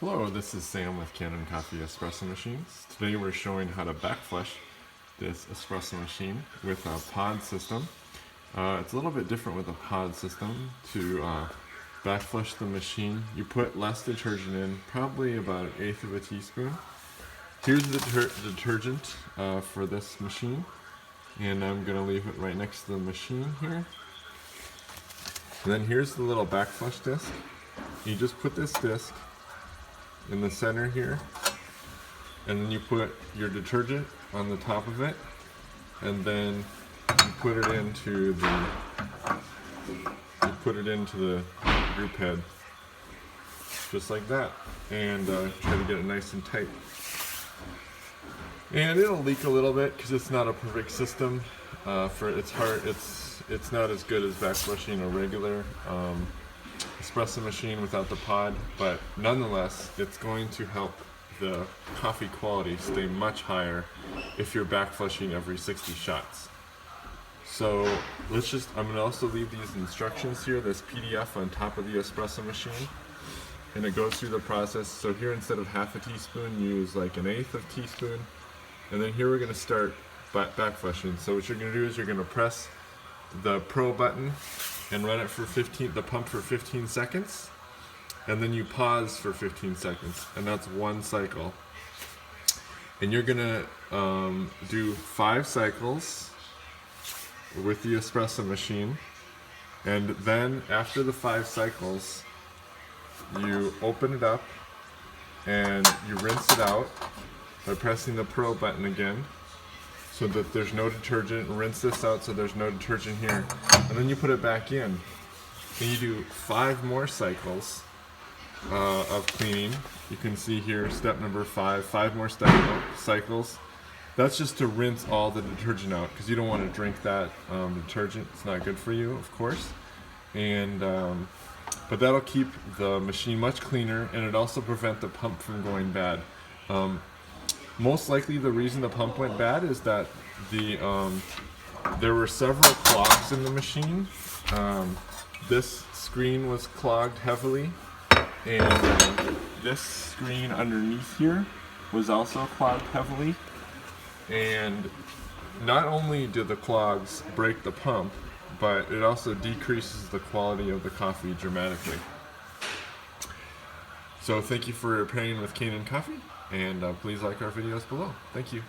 Hello, this is Sam with Kanen Coffee Espresso Machines. Today we're showing how to backflush this espresso machine with a pod system. It's a little bit different with a pod system. To backflush the machine, you put less detergent in, probably about 1/8 of a teaspoon. Here's the detergent for this machine, and I'm going to leave it right next to the machine here. And then here's the little backflush disc. You just put this disc in the center here, and then you put your detergent on the top of it, and then you put it into the group head just like that, and try to get it nice and tight. And it'll leak a little bit because it's not a perfect system. It's not as good as backflushing a regular espresso machine without the pod, but nonetheless it's going to help the coffee quality stay much higher if you're backflushing every 60 shots. So I'm going to also leave these instructions here, this PDF on top of the espresso machine, and it goes through the process. So here, instead of 1/2 teaspoon, use like 1/8 of a teaspoon, and then here we're going to start backflushing. So what you're going to do is you're going to press the pro button and run it for the pump for 15 seconds, and then you pause for 15 seconds, and that's one cycle. And you're gonna do 5 cycles with the espresso machine, and then after the 5 cycles, you open it up and you rinse it out by pressing the pro button again, so that there's no detergent. Rinse this out so there's no detergent here, and then you put it back in, and you do 5 more cycles of cleaning. You can see here step number 5 more cycles. That's just to rinse all the detergent out, because you don't want to drink that detergent. It's not good for you, of course, and but that'll keep the machine much cleaner, and it also prevent the pump from going bad. Most likely the reason the pump went bad is that there were several clogs in the machine. This screen was clogged heavily, and this screen underneath here was also clogged heavily. And not only do the clogs break the pump, but it also decreases the quality of the coffee dramatically. So thank you for pairing with Kanen Coffee, and please like our videos below. Thank you.